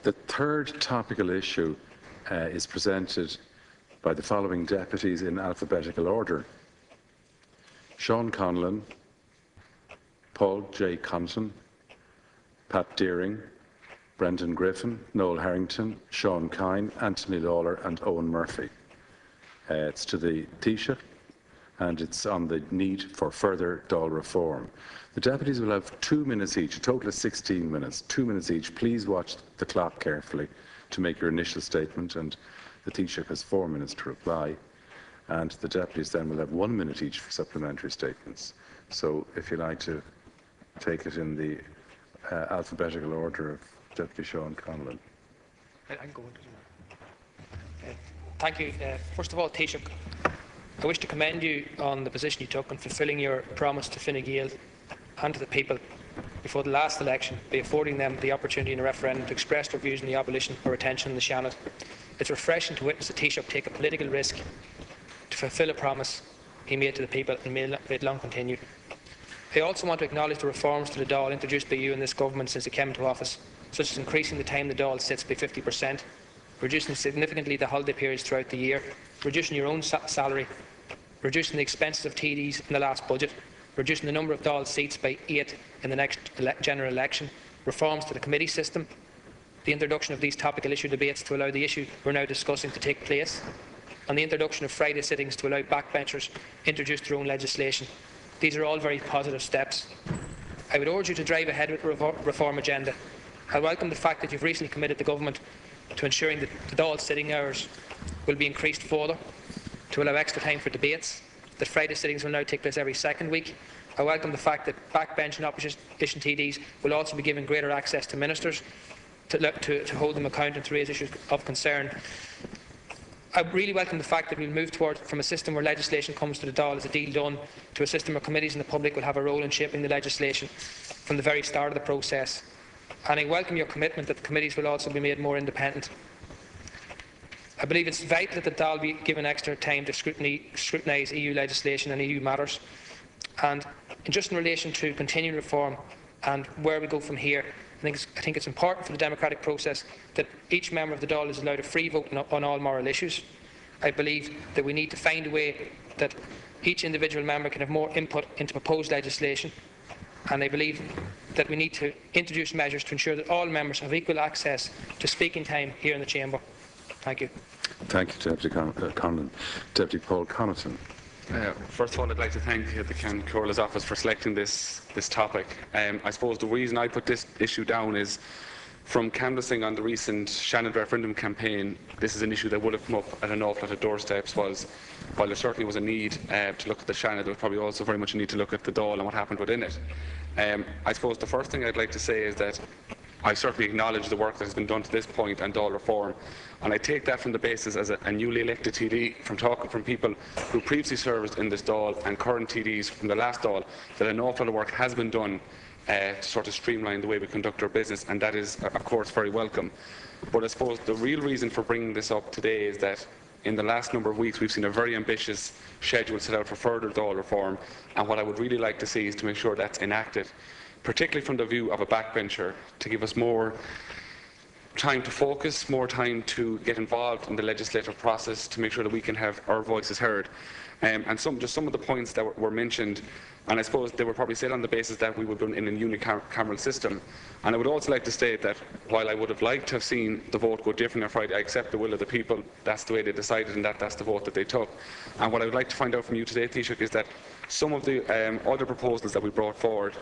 The third topical issue is presented by the following deputies in alphabetical order: Sean Conlon, Paul J. Compton, Pat Deering, Brendan Griffin, Noel Harrington, Sean Kine, Anthony Lawler and Owen Murphy. It's to the Taoiseach, and it's on the need for further Dáil reform. The deputies will have 2 minutes each, a total of 16 minutes, 2 minutes each. Please watch the clock carefully to make your initial statement, and the Taoiseach has 4 minutes to reply, and the deputies then will have 1 minute each for supplementary statements. So if you like to take it in the alphabetical order of Deputy Sean Conlon. I'm going to. Thank you. First of all, Taoiseach, I wish to commend you on the position you took in fulfilling your promise to Fine Gael and to the people before the last election by affording them the opportunity in a referendum to express their views on the abolition or retention in the Shannon. It's refreshing to witness the Taoiseach take a political risk to fulfil a promise he made to the people, and may it long continue. I also want to acknowledge the reforms to the Dáil introduced by you and this government since it came into office, such as increasing the time the Dáil sits by 50%, reducing significantly the holiday periods throughout the year, reducing your own salary, reducing the expenses of TDs in the last budget, reducing the number of Dáil seats by 8 in the next general election, reforms to the committee system, the introduction of these topical issue debates to allow the issue we're now discussing to take place, and the introduction of Friday sittings to allow backbenchers to introduce their own legislation. These are all very positive steps. I would urge you to drive ahead with the reform agenda. I welcome the fact that you've recently committed the government to ensuring that the Dáil sitting hours will be increased further to allow extra time for debates, that Friday sittings will now take place every second week. I welcome the fact that backbench and opposition TDs will also be given greater access to ministers to hold them accountable and to raise issues of concern. I really welcome the fact that we'll move from a system where legislation comes to the Dáil as a deal done to a system where committees and the public will have a role in shaping the legislation from the very start of the process. And I welcome your commitment that the committees will also be made more independent. I believe it's vital that the Dáil be given extra time to scrutinise EU legislation and EU matters. And just in relation to continuing reform and where we go from here, I think it's important for the democratic process that each member of the Dáil is allowed a free vote on all moral issues. I believe that we need to find a way that each individual member can have more input into proposed legislation, and I believe that we need to introduce measures to ensure that all members have equal access to speaking time here in the Chamber. Thank you. Thank you, Deputy Conlon. Deputy Paul Connaughton. First of all, I'd like to thank the Can Corla's office for selecting this topic. I suppose the reason I put this issue down is from canvassing on the recent Shannon referendum campaign. This is an issue that would have come up at an awful lot of doorsteps. While there certainly was a need to look at the Shannon, there was probably also very much a need to look at the Dáil and what happened within it. I suppose the first thing I'd like to say is that I certainly acknowledge the work that has been done to this point on Dáil reform, and I take that from the basis as a newly elected TD, from talking from people who previously served in this Dáil and current TDs from the last Dáil, that an awful lot of work has been done to sort of streamline the way we conduct our business, and that is, of course, very welcome. But I suppose the real reason for bringing this up today is that in the last number of weeks we've seen a very ambitious schedule set out for further Dáil reform, and what I would really like to see is to make sure that's enacted, particularly from the view of a backbencher, to give us more time to focus, more time to get involved in the legislative process, to make sure that we can have our voices heard. And just some of the points that were mentioned, and I suppose they were probably said on the basis that we would be in a unicameral system. And I would also like to state that while I would have liked to have seen the vote go different on Friday, I accept the will of the people. That's the way they decided, and that's the vote that they took. And what I would like to find out from you today, Taoiseach, is that some of the other proposals that we brought forward,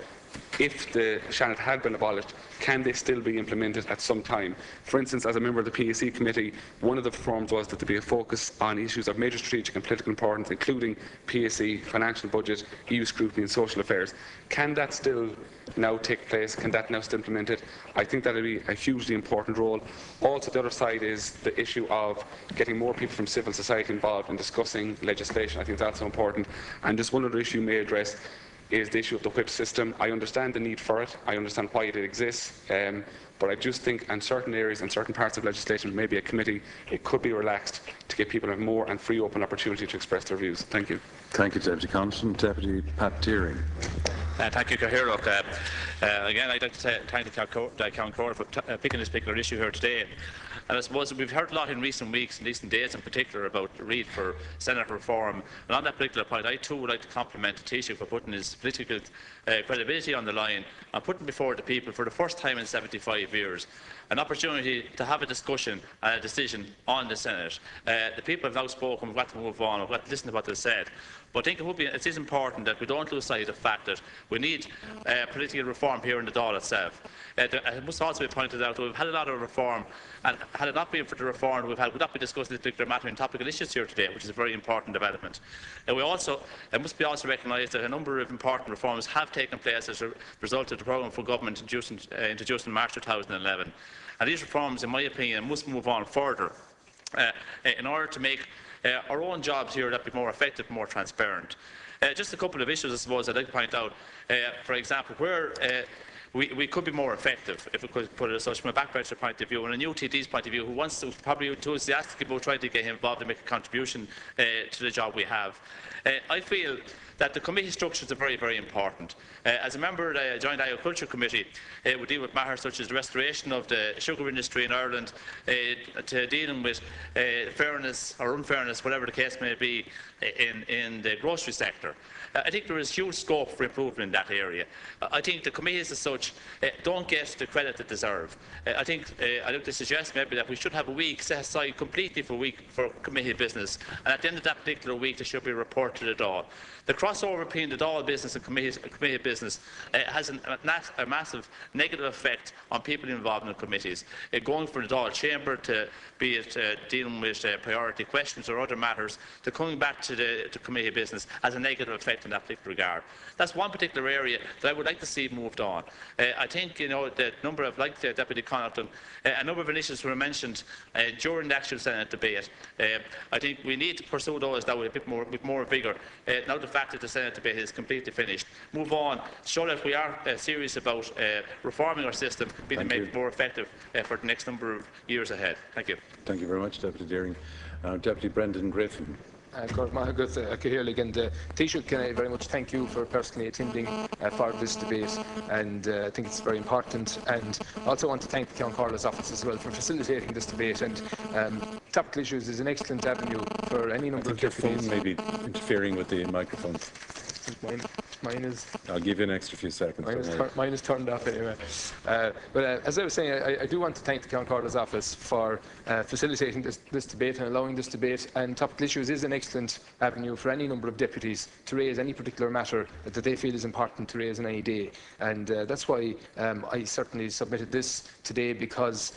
if the Shannon had been abolished, can they still be implemented at some time? For instance, as a member of the PAC committee, one of the reforms was that there be a focus on issues of major strategic and political importance, including PAC, financial budget, EU scrutiny and social affairs. Can that still now take place? Can that now still be implemented? I think that will be a hugely important role. Also, the other side is the issue of getting more people from civil society involved in discussing legislation. I think that's so important. And just one other issue you may address is the issue of the whip system. I understand the need for it. I understand why it exists. But I just think in certain areas and certain parts of legislation, maybe a committee, it could be relaxed to give people a more and free, open opportunity to express their views. Thank you. Thank you, Deputy Compton. Deputy Pat Deering. Thank you, Cathaoirleach. Again, I'd like to thank the County Court for picking this particular issue here today. And I suppose we've heard a lot in recent weeks and recent days in particular about the need for Senate reform. And on that particular point, I too would like to compliment the Taoiseach for putting his political credibility on the line and putting before the people for the first time in 75 years an opportunity to have a discussion and a decision on the Senate. The people have now spoken, we've got to move on, we've got to listen to what they've said. But I think it is important that we don't lose sight of the fact that we need political reform here in the Dáil itself. It must also be pointed out that we've had a lot of reform, and had it not been for the reform we've had, we'd not be discussing this particular matter in topical issues here today, which is a very important development. It must be also recognised that a number of important reforms have taken place as a result of the programme for government introduced in March 2011. And these reforms, in my opinion, must move on further in order to make our own jobs here that be more effective, more transparent. Just a couple of issues, I suppose, I'd like to point out. For example, where we could be more effective, if we could put it as such, from a backbencher point of view, and a new TD's point of view, who wants to probably too enthusiastic about trying to get involved and make a contribution to the job we have. I feel that the committee structures are very, very important. As a member of the Joint Agriculture Committee, we deal with matters such as the restoration of the sugar industry in Ireland, to dealing with fairness or unfairness, whatever the case may be, in the grocery sector. I think there is huge scope for improvement in that area. I think the committees as such don't get the credit they deserve. I think I'd like to suggest maybe that we should have a week set aside completely for committee business, and at the end of that particular week there should be a report to the Dáil. The crossover between the Dáil business and committee business has a massive negative effect on people involved in the committees. Going from the Dáil chamber to be it dealing with priority questions or other matters, to coming back to the committee business has a negative effect in that particular regard. That's one particular area that I would like to see moved on. I think the number of, like Deputy Connaughton, a number of initiatives were mentioned during the actual Senate debate. I think we need to pursue those now with more vigour. Now the fact that the Senate debate is completely finished, move on, show that we are serious about reforming our system, being made it more effective for the next number of years ahead. Thank you. Thank you very much, Deputy Deering. Deputy Brendan Griffin. Cathaoirleach, and Taoiseach, can I very much thank you for personally attending for this debate, and I think it's very important. And I also want to thank the County Court's office as well for facilitating this debate. And topical issues is an excellent avenue for any number of deputies. Your phone may be interfering with the microphone. Mine is. I'll give you an extra few seconds. Mine is turned off anyway. But as I was saying, I do want to thank the County Court's office for facilitating this debate and allowing this debate. And topical issues is an excellent avenue for any number of deputies to raise any particular matter that they feel is important to raise on any day. And that's why I certainly submitted this today, because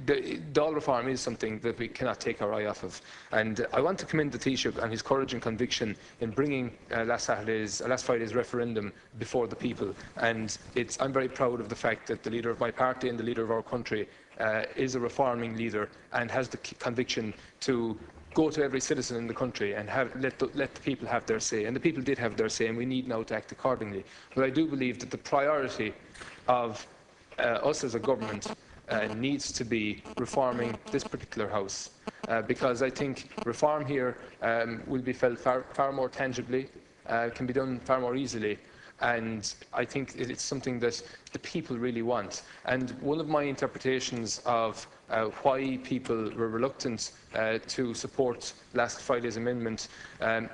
the Dáil reform is something that we cannot take our eye off of. And I want to commend the Taoiseach on his courage and conviction in bringing last Friday's referendum before the people. And I'm very proud of the fact that the leader of my party and the leader of our country is a reforming leader and has the conviction to go to every citizen in the country and let the people have their say. And the people did have their say, and we need now to act accordingly. But I do believe that the priority of us as a government needs to be reforming this particular House, because I think reform here will be felt far more tangibly, can be done far more easily, and I think it's something that the people really want. And one of my interpretations of why people were reluctant to support last Friday's amendment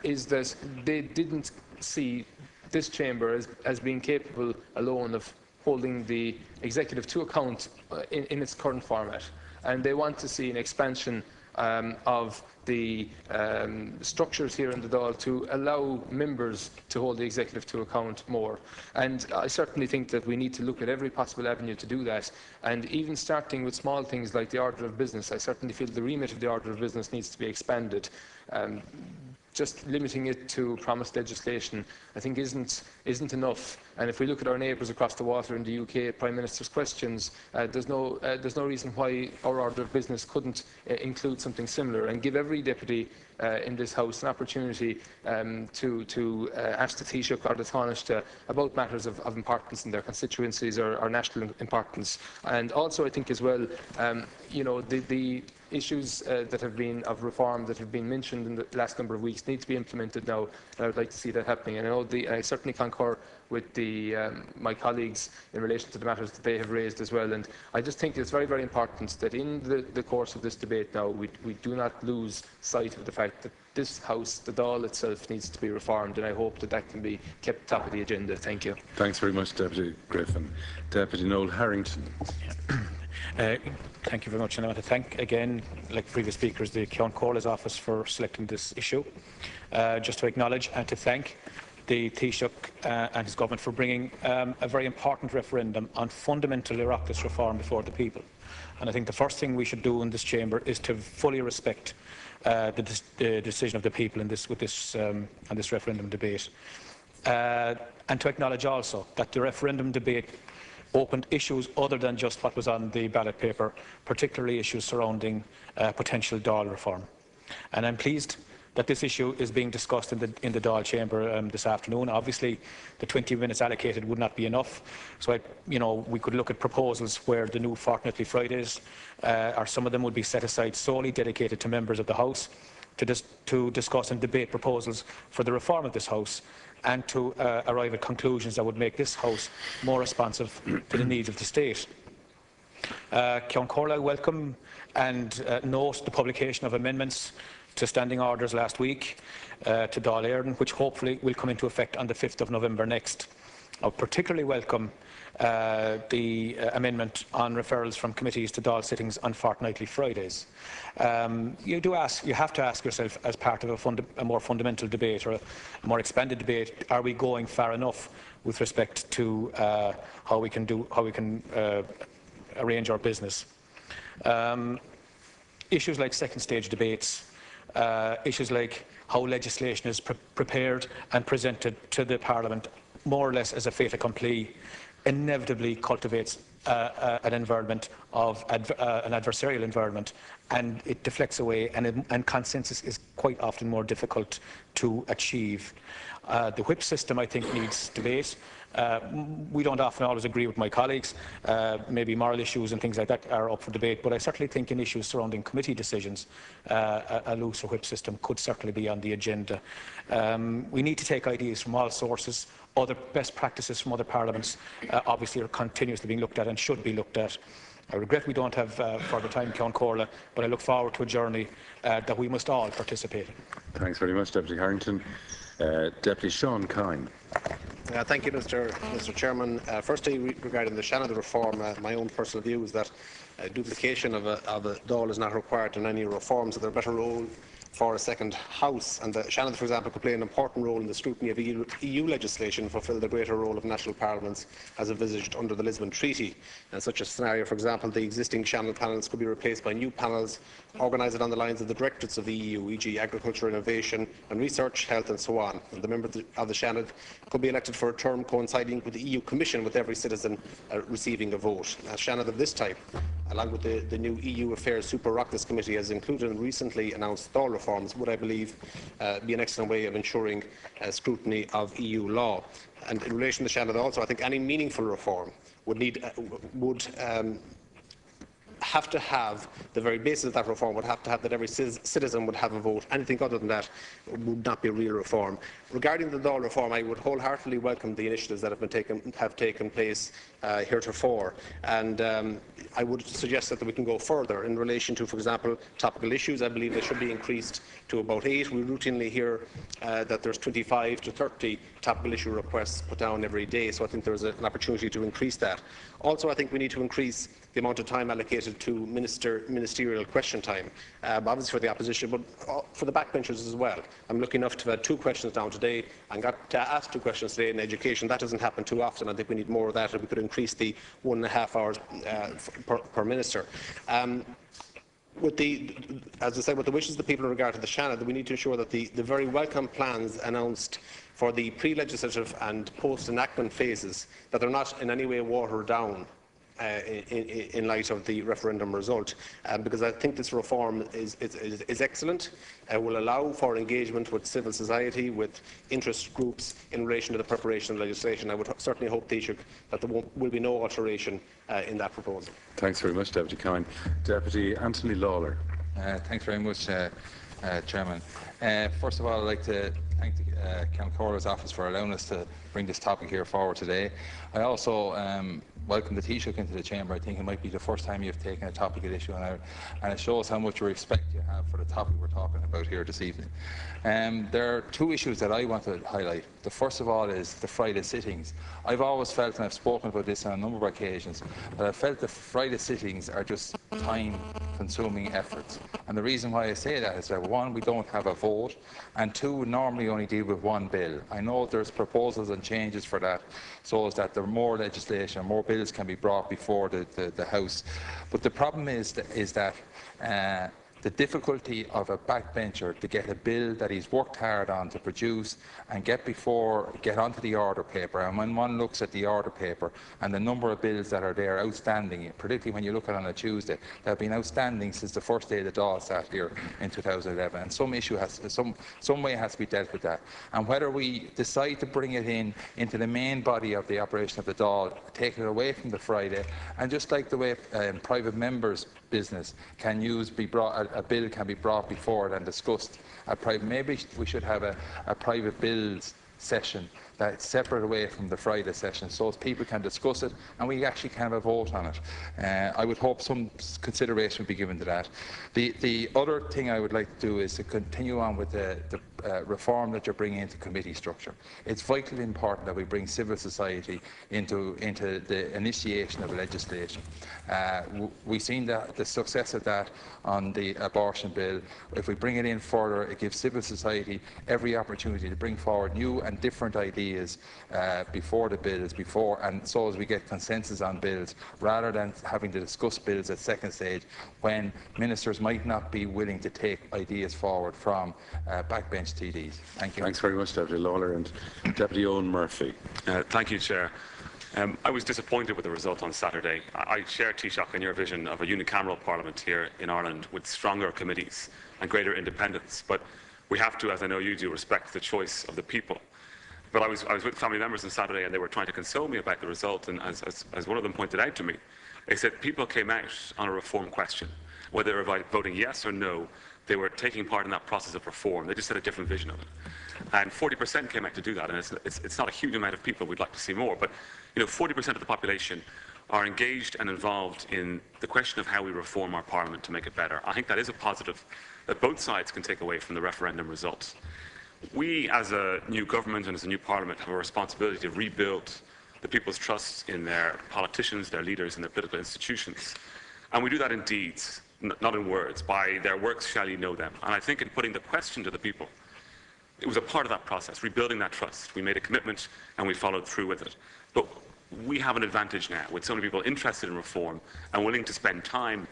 is that they didn't see this chamber as being capable alone of holding the executive to account in its current format, and they want to see an expansion of the structures here in the Dáil to allow members to hold the executive to account more. And I certainly think that we need to look at every possible avenue to do that, and even starting with small things like the order of business. I certainly feel the remit of the order of business needs to be expanded. Just limiting it to promised legislation, I think, isn't enough. And if we look at our neighbours across the water in the UK, Prime Minister's questions, there's no reason why our order of business couldn't include something similar, and give every deputy in this House an opportunity to ask the Taoiseach or the Taoiseach about matters of importance in their constituencies or national importance. And also, I think as well, issues that have been of reform that have been mentioned in the last number of weeks need to be implemented now, and I would like to see that happening. And I certainly concur with my colleagues in relation to the matters that they have raised as well. And I just think it's very, very important that in the course of this debate now, we do not lose sight of the fact that this House, the Dáil itself, needs to be reformed, and I hope that that can be kept top of the agenda. Thank you. Thanks very much, Deputy Griffin. Deputy Noel Harrington. Thank you very much, and I want to thank again, like previous speakers, the Ceann Comhairle's office for selecting this issue. Just to acknowledge and to thank the Taoiseach and his government for bringing a very important referendum on fundamental Oireachtas reform before the people. And I think the first thing we should do in this chamber is to fully respect the decision of the people in this on this referendum debate, and to acknowledge also that the referendum debate opened issues other than just what was on the ballot paper, particularly issues surrounding potential Dáil reform. And I'm pleased that this issue is being discussed in the Dáil chamber this afternoon. Obviously, the 20 minutes allocated would not be enough, so we could look at proposals where the new fortnightly Fridays, or some of them would be set aside solely dedicated to members of the House to discuss and debate proposals for the reform of this House, and to arrive at conclusions that would make this House more responsive to the needs of the state. Ceann Comhairle welcome and note the publication of amendments to standing orders last week to Dáil Éireann, which hopefully will come into effect on the 5th of November next. I would particularly welcome the amendment on referrals from committees to Dáil sittings on fortnightly Fridays. You have to ask yourself, as part of a more fundamental debate or a more expanded debate, are we going far enough with respect to how we can arrange our business? Issues like second stage debates, issues like how legislation is prepared and presented to the Parliament more or less as a fait accompli, inevitably cultivates an environment of an adversarial environment, and it deflects away, and consensus is quite often more difficult to achieve. The whip system, I think, needs debate. We don't often always agree with my colleagues. Maybe moral issues and things like that are up for debate, but I certainly think in issues surrounding committee decisions, a looser whip system could certainly be on the agenda. We need to take ideas from all sources. Other best practices from other parliaments obviously are continuously being looked at and should be looked at. I regret we don't have further time, Ceann Comhairle, but I look forward to a journey that we must all participate in. Thanks very much, Deputy Harrington. Deputy Sean Kine. Thank you, Mr. Chairman. Firstly, regarding the Shannon reform, my own personal view is that duplication of a Dáil is not required in any reforms, so there are better role for a second House. And Shannon, for example, could play an important role in the scrutiny of EU legislation and fulfil the greater role of national parliaments as envisaged under the Lisbon Treaty. In such a scenario, for example, the existing Shannon panels could be replaced by new panels organised on the lines of the directorates of the EU, e.g. agriculture, innovation and research, health and so on. And the members of the Shannon could be elected for a term coinciding with the EU Commission, with every citizen receiving a vote. A Shannon of this type, along with the new EU Affairs Super Oireachtas Committee, as included in recently announced Dáil reforms, would, I believe, be an excellent way of ensuring scrutiny of EU law. And in relation to Shannon also, I think any meaningful reform would have to have, the very basis of that reform would have to have that every citizen would have a vote. Anything other than that would not be a real reform. Regarding the Dáil reform, I would wholeheartedly welcome the initiatives that have taken place heretofore, and I would suggest that we can go further in relation to, for example, topical issues. I believe they should be increased to about 8. We routinely hear that there's 25 to 30 topical issue requests put down every day, so I think there's an opportunity to increase that. Also, I think we need to increase the amount of time allocated to ministerial question time, obviously for the opposition, but for the backbenchers as well. I'm lucky enough to have had 2 questions down today and got to ask 2 questions today in education. That doesn't happen too often. I think we need more of that, and we could increase the 1.5 hours per minister. As I said, with the wishes of the people in regard to the Shannon, we need to ensure that the very welcome plans announced for the pre-legislative and post-enactment phases, that they're not in any way watered down in light of the referendum result, because I think this reform is excellent. It will allow for engagement with civil society, with interest groups in relation to the preparation of legislation. I would certainly hope, Taoiseach, that there will be no alteration in that proposal. Thanks very much, Deputy Kine. Deputy Anthony Lawler. Thanks very much, Chairman. First of all, I'd like to thank the County Coroner's Office for allowing us to bring this topic here forward today. I also welcome the Taoiseach into the Chamber. I think it might be the first time you've taken a topical issue, and it shows how much respect you have for the topic we're talking about here this evening. There are two issues that I want to highlight. The first of all is the Friday sittings. I've always felt, and I've spoken about this on a number of occasions, that I felt the Friday sittings are just time-consuming efforts. And the reason why I say that is that, one, we don't have a vote, and two, we normally only deal with one bill. I know there's proposals and changes for that, so as that there are more legislation, more bills can be brought before the House. But the problem is that the difficulty of a backbencher to get a bill that he's worked hard on to produce and get onto the order paper, and when one looks at the order paper and the number of bills that are there outstanding, particularly when you look at it on a Tuesday, that have been outstanding since the first day the Dáil sat here in 2011, and some way has to be dealt with that. And whether we decide to bring it into the main body of the operation of the Dáil, take it away from the Friday, and just like the way private members' business can a bill can be brought before it and discussed. Maybe we should have a private bills session that's separate away from the Friday session, so as people can discuss it and we actually can have a vote on it. I would hope some consideration would be given to that. The other thing I would like to do is to continue on with the reform that you're bringing into committee structure. It's vitally important that we bring civil society into the initiation of legislation. We've seen the success of that on the abortion bill. If we bring it in further, it gives civil society every opportunity to bring forward new and different ideas before the bills, and so as we get consensus on bills, rather than having to discuss bills at second stage when ministers might not be willing to take ideas forward from backbench TDs. Thank you. Thanks very much, Deputy Lawler. And Deputy Owen Murphy. Thank you, Chair. I was disappointed with the result on Saturday. I share Taoiseach in your vision of a unicameral Parliament here in Ireland with stronger committees and greater independence, but we have to, as I know you do, respect the choice of the people. But I was with family members on Saturday and they were trying to console me about the result, and as one of them pointed out to me, they said people came out on a reform question. Whether they were voting yes or no, they were taking part in that process of reform. They just had a different vision of it. And 40% came out to do that, and it's not a huge amount of people. We'd like to see more, but 40% of the population are engaged and involved in the question of how we reform our Parliament to make it better. I think that is a positive that both sides can take away from the referendum results. We, as a new government and as a new Parliament, have a responsibility to rebuild the people's trust in their politicians, their leaders, and their political institutions. And we do that in deeds, not in words. By their works shall you know them. And I think in putting the question to the people, it was a part of that process, rebuilding that trust. We made a commitment and we followed through with it. But we have an advantage now with so many people interested in reform and willing to spend time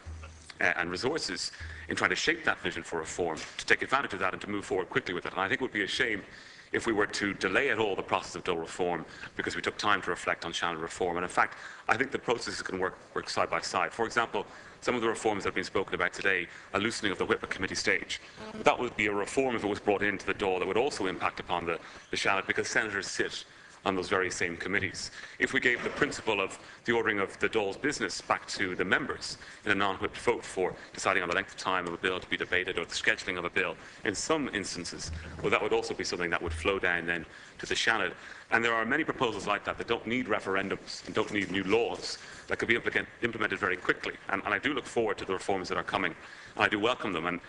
and resources in trying to shape that vision for reform, to take advantage of that and to move forward quickly with it. And I think it would be a shame if we were to delay at all the process of Dáil reform because we took time to reflect on Shannon reform. And in fact, I think the processes can work side by side. For example, some of the reforms that have been spoken about today, a loosening of the whip at committee stage. That would be a reform if it was brought into the Dáil that would also impact upon the Shannon, because senators sit on those very same committees. If we gave the principle of the ordering of the Dáil's business back to the members in a non-whipped vote for deciding on the length of time of a bill to be debated or the scheduling of a bill, in some instances, well, that would also be something that would flow down then to the Shannon. And there are many proposals like that don't need referendums and don't need new laws, that could be implemented very quickly. And I do look forward to the reforms that are coming, and I do welcome them. And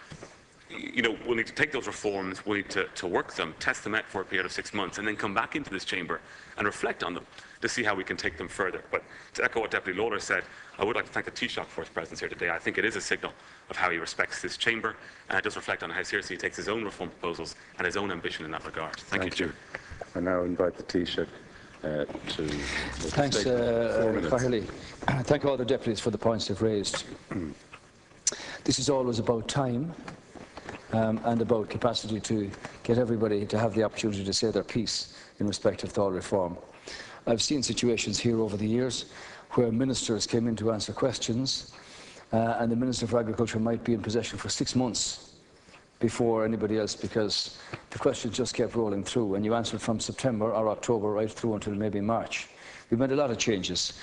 we'll need to take those reforms, we'll need to work them, test them out for a period of 6 months, and then come back into this chamber and reflect on them to see how we can take them further. But to echo what Deputy Lawler said, I would like to thank the Taoiseach for his presence here today. I think it is a signal of how he respects this chamber, and it does reflect on how seriously he takes his own reform proposals and his own ambition in that regard. Thank you, Chair. I now invite the Taoiseach to Thanks, Cahill. Thank all the deputies for the points they've raised. This is always about time and about capacity to get everybody to have the opportunity to say their piece in respect of Dáil reform. I've seen situations here over the years where ministers came in to answer questions and the Minister for Agriculture might be in possession for 6 months before anybody else, because the questions just kept rolling through and you answered from September or October right through until maybe March. We've made a lot of changes.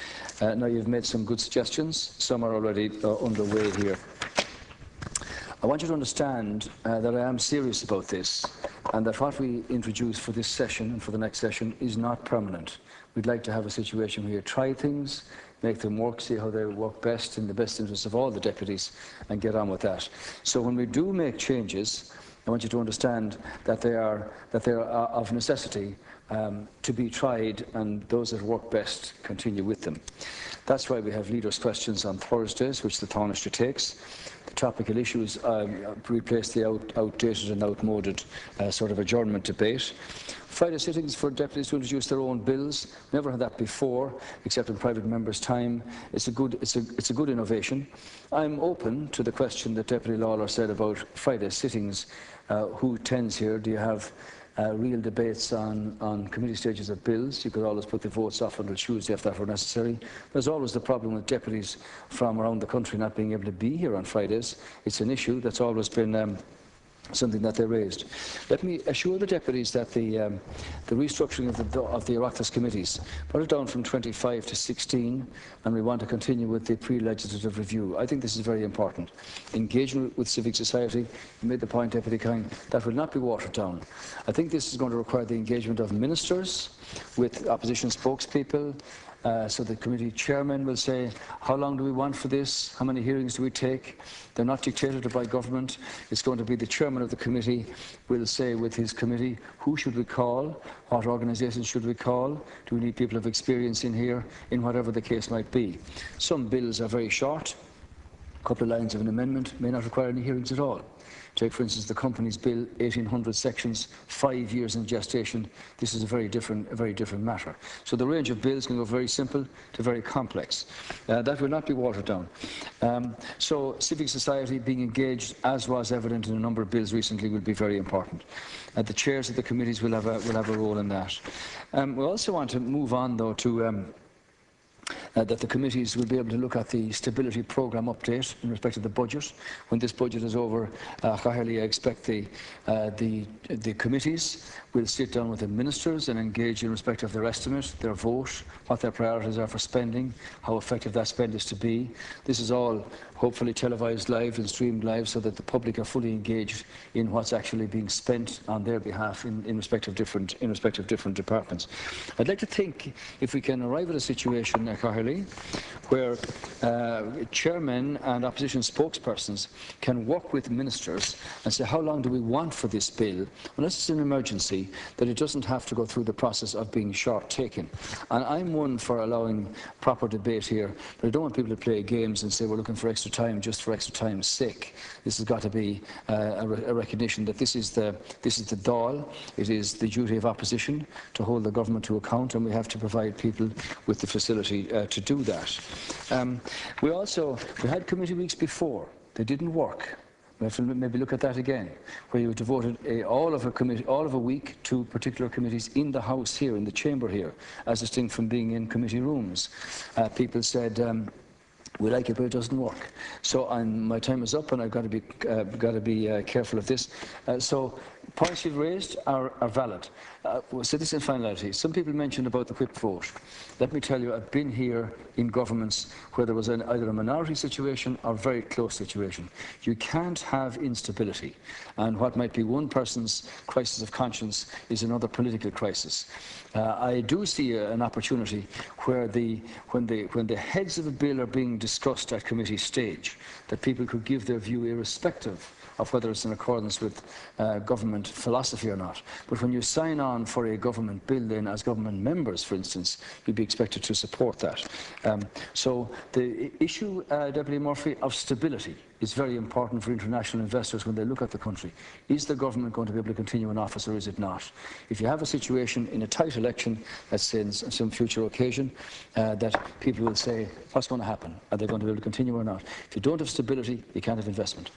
Now you've made some good suggestions. Some are already underway here. I want you to understand that I am serious about this, and that what we introduce for this session and for the next session is not permanent. We'd like to have a situation where you try things, make them work, see how they work best in the best interest of all the deputies, and get on with that. So when we do make changes, I want you to understand that they are of necessity to be tried, and those that work best continue with them. That's why we have leaders' questions on Thursdays, which the Taoiseach takes. The topical issues replace the outdated and outmoded sort of adjournment debate. Friday sittings for deputies to introduce their own bills. Never had that before, except in private members' time. It's a good innovation. I'm open to the question that Deputy Lawler said about Friday sittings. Who attends here? Do you have real debates on committee stages of bills? You could always put the votes off until Tuesday if that were necessary. There's always the problem with deputies from around the country not being able to be here on Fridays. It's an issue that's always been something that they raised. Let me assure the deputies that the restructuring of the Oireachtas committees brought it down from 25 to 16, and we want to continue with the pre-legislative review. I think this is very important. Engagement with civic society, you made the point, Deputy Kine, that will not be watered down. I think this is going to require the engagement of ministers, with opposition spokespeople, so the committee chairman will say, how long do we want for this? How many hearings do we take? They're not dictated by government. It's going to be the chairman of the committee will say with his committee, who should we call? What organisations should we call? Do we need people of experience in here? In whatever the case might be. Some bills are very short. A couple of lines of an amendment may not require any hearings at all. Take, for instance, the Companies Bill, 1,800 sections, 5 years in gestation. This is a very different matter. So the range of bills can go very simple to very complex. That will not be watered down. So civic society being engaged, as was evident in a number of bills recently, will be very important. The chairs of the committees will have a role in that. We also want to move on, though, to that the committees will be able to look at the stability programme update in respect of the budget. When this budget is over, I expect the committees will sit down with the ministers and engage in respect of their estimate, their vote, what their priorities are for spending, how effective that spend is to be. This is all hopefully televised live and streamed live so that the public are fully engaged in what's actually being spent on their behalf in respect of different departments. I'd like to think if we can arrive at a situation, Caherly, where chairmen and opposition spokespersons can work with ministers and say, how long do we want for this bill? Unless it's an emergency, that it doesn't have to go through the process of being short-taken. And I'm one for allowing proper debate here, but I don't want people to play games and say we're looking for extra time just for extra time's sake. This has got to be a recognition that this is the Dáil. It is the duty of opposition to hold the government to account, and we have to provide people with the facility to do that. We had committee weeks before. They didn't work. We have to maybe look at that again, where you devoted all of a week to particular committees in the House here, in the chamber here, as distinct from being in committee rooms. People said, we like it, but it doesn't work. So my time is up, and I've got to be careful of this. So points you've raised are valid. We'll say this in finality. Some people mentioned about the whip vote. Let me tell you, I've been here in governments where there was either a minority situation or a very close situation. You can't have instability, and what might be one person's crisis of conscience is another political crisis. I do see an opportunity where when the heads of a bill are being discussed at committee stage, that people could give their view irrespective of whether it's in accordance with government philosophy or not. But when you sign on for a government bill, then as government members, for instance, you'd be expected to support that. So the issue, Deputy Murphy, of stability is very important for international investors when they look at the country. Is the government going to be able to continue in office, or is it not? If you have a situation in a tight election, let's say in some future occasion, that people will say, what's going to happen? Are they going to be able to continue or not? If you don't have stability, you can't have investment.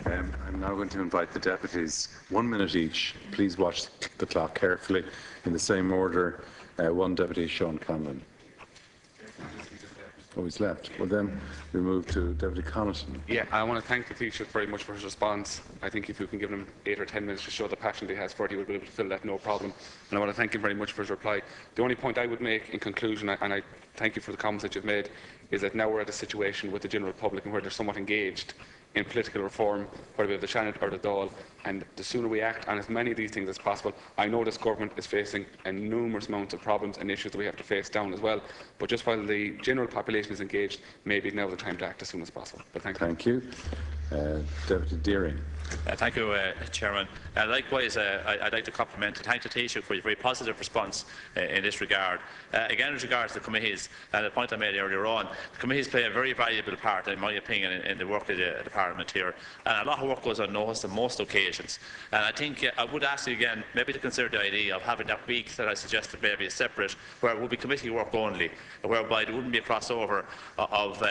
I'm now going to invite the deputies, 1 minute each. Please watch the clock carefully. In the same order, one deputy, Sean Conlon. Oh, he's left. Well, then we move to Deputy Connaughton. Yeah, I want to thank the Taoiseach very much for his response. I think if you can give him 8 or 10 minutes to show the passion that he has for it, he will be able to fill that no problem. And I want to thank him very much for his reply. The only point I would make in conclusion, and I thank you for the comments that you've made, is that now we're at a situation with the general public where they're somewhat engaged in political reform, whether we have the Shannon or the Dáil, and the sooner we act on as many of these things as possible. I know this government is facing numerous amounts of problems and issues that we have to face down as well, but just while the general population is engaged, maybe now is the time to act as soon as possible. But thank you. Deputy Deering. Thank you, Chairman. Likewise, I'd like to compliment and thank the Taoiseach for your very positive response in this regard. Again, as regards the committees, the point I made earlier on, the committees play a very valuable part, in my opinion, in the work of the Parliament here. And a lot of work goes unnoticed on most occasions. And I think I would ask you again, maybe to consider the idea of having that week that I suggested maybe separate, where it would be committee work only, whereby there wouldn't be a crossover of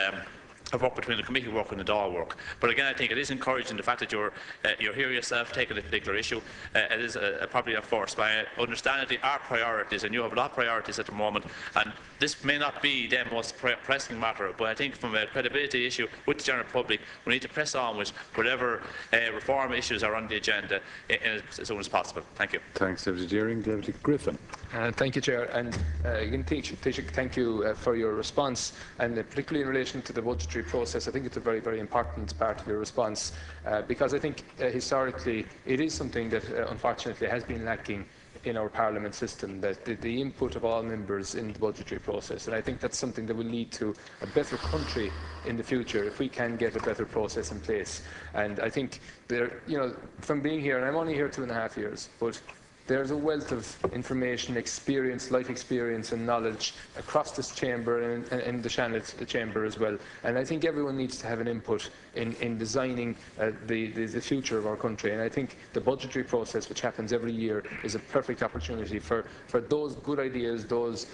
work between the committee work and the Dáil work. But again, I think it is encouraging the fact that you're here yourself taking a particular issue. It is probably a force. But I understand that they are priorities, and you have a lot of priorities at the moment. And this may not be the most pressing matter, but I think from a credibility issue with the general public, we need to press on with whatever reform issues are on the agenda as soon as possible. Thank you. Thanks, Deputy Deering. Deputy Griffin. Thank you, Chair. And again, Taoiseach, thank you for your response, and particularly in relation to the budgetary process. I think it's a very, very important part of your response, because I think historically it is something that unfortunately has been lacking in our Parliament system, that the input of all members in the budgetary process. And I think that's something that will lead to a better country in the future if we can get a better process in place. And I think from being here, and I'm only here 2.5 years, but there's a wealth of information, experience, life experience and knowledge across this chamber and the Shannon chamber as well. And I think everyone needs to have an input in designing the future of our country. And I think the budgetary process, which happens every year, is a perfect opportunity for those good ideas, those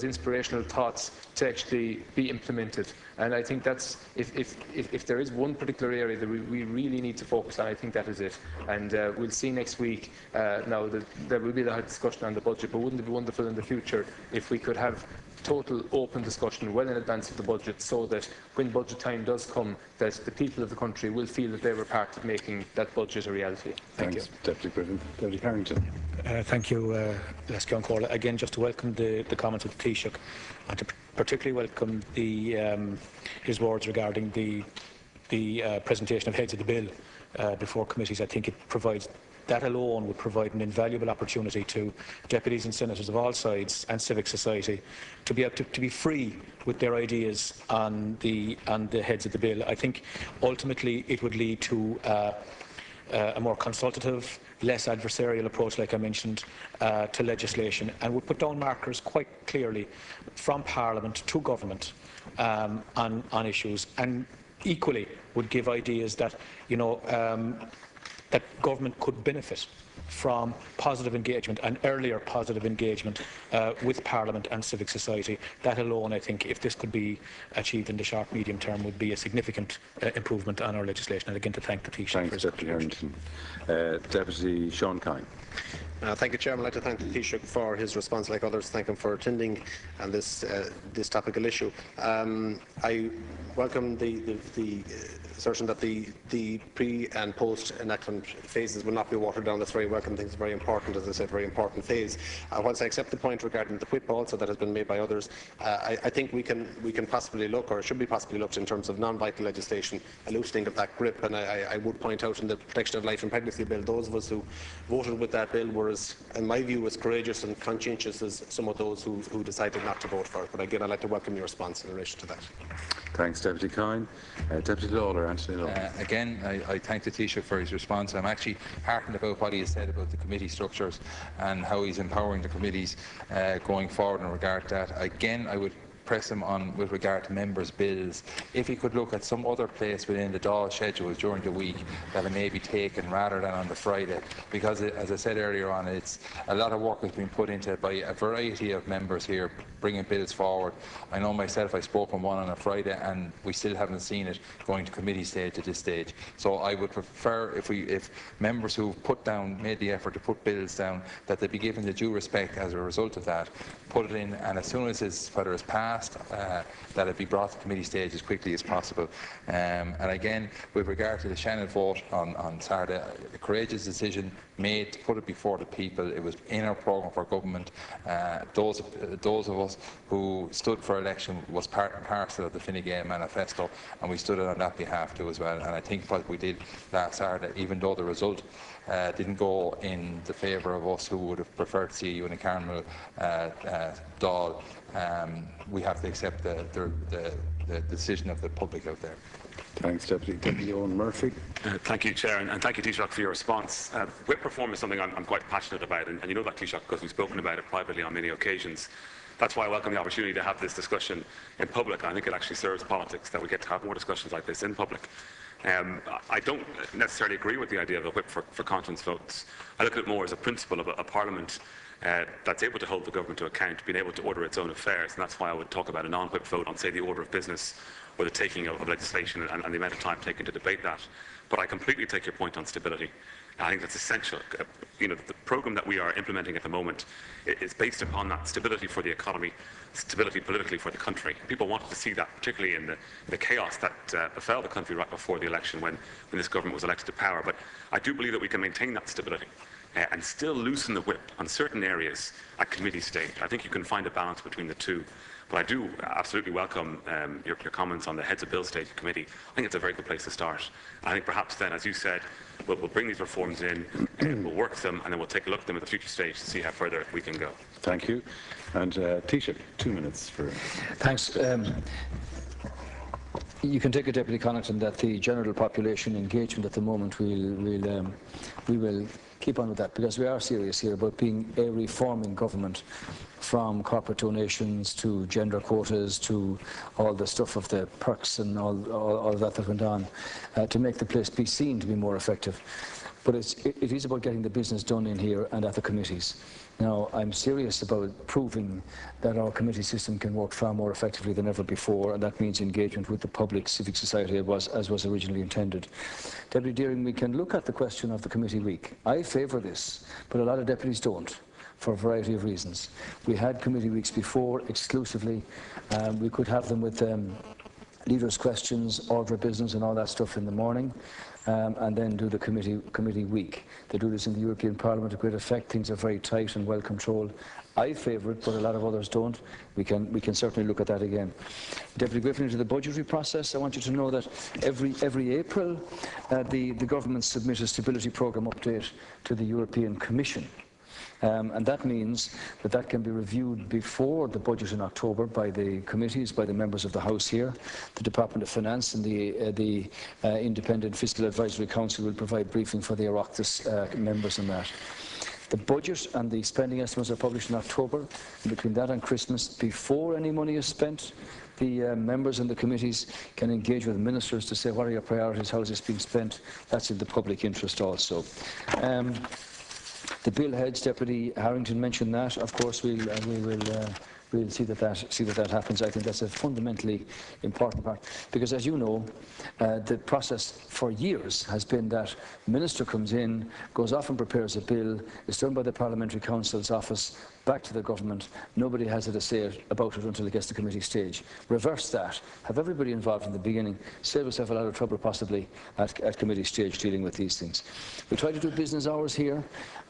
inspirational thoughts to actually be implemented. And I think that's, if there is one particular area that we really need to focus on, I think that is it. And we'll see next week now that there will be a discussion on the budget, but wouldn't it be wonderful in the future if we could have total open discussion well in advance of the budget, so that when budget time does come, that the people of the country will feel that they were part of making that budget a reality. Thank you. Deputy Griffin. Deputy Harrington. Thank you, Ceann Comhairle. Again, just to welcome the comments of the Taoiseach, and to particularly welcome his words regarding the presentation of heads of the bill before committees. I think it provides, that alone would provide an invaluable opportunity to deputies and senators of all sides and civic society to be able to be free with their ideas on the heads of the bill. I think ultimately it would lead to a more consultative, less adversarial approach, like I mentioned, to legislation, and would put down markers quite clearly from Parliament to government on issues, and equally would give ideas that that government could benefit from positive engagement and earlier positive engagement with Parliament and civic society. That alone, I think, if this could be achieved in the short, medium term, would be a significant improvement on our legislation. And again, to thank the Taoiseach for his contribution. Deputy Sean Kine. Thank you, Chairman. I'd like to thank the Taoiseach for his response. Like others, thank him for attending on this topical issue. I welcome the assertion that the pre and post enactment phases will not be watered down. That's very welcome. I think it's very important, as I said, very important phase. Whilst I accept the point regarding the whip also that has been made by others, I think we can possibly look, or should be possibly looked in terms of non-vital legislation, a loosening of that grip. And I would point out in the Protection of Life and Pregnancy Bill, those of us who voted with that bill were, in my view, as courageous and conscientious as some of those who decided not to vote for it. But again, I'd like to welcome your response in relation to that. Thanks, Deputy Kine. Deputy Lawler, Anthony Lawler. Again, I thank the Taoiseach for his response. I'm actually heartened about what he has said about the committee structures and how he's empowering the committees going forward in regard to that. Again, I would press him on with regard to members' bills. If he could look at some other place within the Dáil schedule during the week that it may be taken rather than on the Friday, because as I said earlier on, it's a lot of work has been put into it by a variety of members here bringing bills forward. I know myself, I spoke on one on a Friday and we still haven't seen it going to committee stage at this stage. So I would prefer if members who've made the effort to put bills down, that they be given the due respect as a result of that, put it in, and as soon as whether it's passed asked that it be brought to committee stage as quickly as possible. And again, with regard to the Shannon vote on Saturday, a courageous decision made to put it before the people. It was in our programme for government. Those of us who stood for election was part and parcel of the Fine Gael manifesto, and we stood on that behalf too as well. And I think what we did last Saturday, even though the result didn't go in the favour of us who would have preferred to see a unicameral Dáil, we have to accept the decision of the public out there. Thanks, Deputy Owen Murphy. Thank you, Chair, and thank you, Taoiseach, for your response. Whip reform is something I'm quite passionate about, and you know that, Taoiseach, because we've spoken about it privately on many occasions. That's why I welcome the opportunity to have this discussion in public. I think it actually serves politics that we get to have more discussions like this in public. I don't necessarily agree with the idea of a whip for conscience votes. I look at it more as a principle of a parliament that's able to hold the government to account, being able to order its own affairs, and that's why I would talk about a non-whip vote on, say, the order of business or the taking of legislation and the amount of time taken to debate that. But I completely take your point on stability. I think that's essential. The programme that we are implementing at the moment is based upon that stability for the economy, stability politically for the country. People wanted to see that, particularly in the chaos that befell the country right before the election when this government was elected to power. But I do believe that we can maintain that stability and still loosen the whip on certain areas at committee stage. I think you can find a balance between the two. But I do absolutely welcome your comments on the Heads of Bill stage committee. I think it's a very good place to start. I think perhaps then, as you said, we'll bring these reforms in, we'll work them, and then we'll take a look at them at the future stage to see how further we can go. Thank you. And Taoiseach, 2 minutes for... Thanks. You can take a Deputy Connaughton that the general population engagement at the moment, we will keep on with that, because we are serious here about being a reforming government, from corporate donations to gender quotas to all the stuff of the perks and all of that went on, to make the place be seen to be more effective. But it is about getting the business done in here and at the committees. Now, I'm serious about proving that our committee system can work far more effectively than ever before, and that means engagement with the public, civic society, as was originally intended. Deputy Deering, we can look at the question of the committee week. I favour this, but a lot of deputies don't, for a variety of reasons. We had committee weeks before exclusively. We could have them with leaders' questions, order of business and all that stuff in the morning, and then do the committee week. They do this in the European Parliament to great effect. Things are very tight and well controlled. I favour it, but a lot of others don't. We can certainly look at that again. Deputy Griffin, into the budgetary process, I want you to know that every April the government submits a stability programme update to the European Commission. And that means that can be reviewed before the budget in October by the committees, by the members of the House here. The Department of Finance and the Independent Fiscal Advisory Council will provide briefing for the Oireachtas members on that. The budget and the spending estimates are published in October, and between that and Christmas, before any money is spent, the members and the committees can engage with ministers to say, what are your priorities, how is this being spent? That's in the public interest also. The bill heads, Deputy Harrington mentioned that. Of course, we'll see that happens. I think that's a fundamentally important part, because, as you know, the process for years has been that the minister comes in, goes off and prepares a bill. It's done by the Parliamentary Council's office, back to the government. Nobody has a say about it until it gets to committee stage. Reverse that. Have everybody involved in the beginning. Save yourself a lot of trouble, possibly, at committee stage dealing with these things. We try to do business hours here.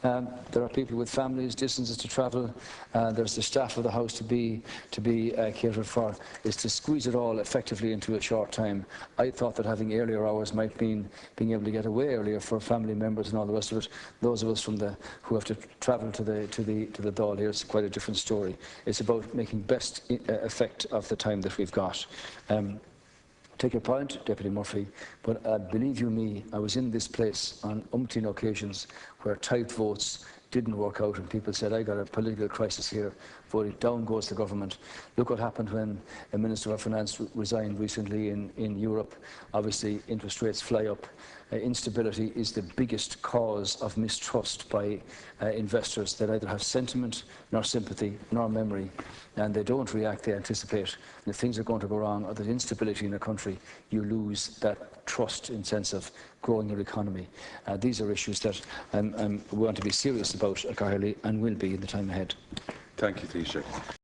There are people with families, distances to travel. There's the staff of the House to be catered for. Is to squeeze it all effectively into a short time. I thought that having earlier hours might mean being able to get away earlier for family members and all the rest of it. Those of us who have to travel to the Dáil here, it's quite a different story. It's about making best effect of the time that we've got. Take your point, Deputy Murphy, but believe you me, I was in this place on umpteen occasions where tight votes didn't work out and people said, I got a political crisis here, voted down goes the government. Look what happened when a Minister of Finance resigned recently in Europe. Obviously, interest rates fly up. Instability is the biggest cause of mistrust by investors. They neither have sentiment, nor sympathy, nor memory, and they don't react, they anticipate. And if things are going to go wrong, or there's instability in a country, you lose that trust in sense of growing your economy. These are issues that we want to be serious about at Caherly and will be in the time ahead. Thank you, Taoiseach.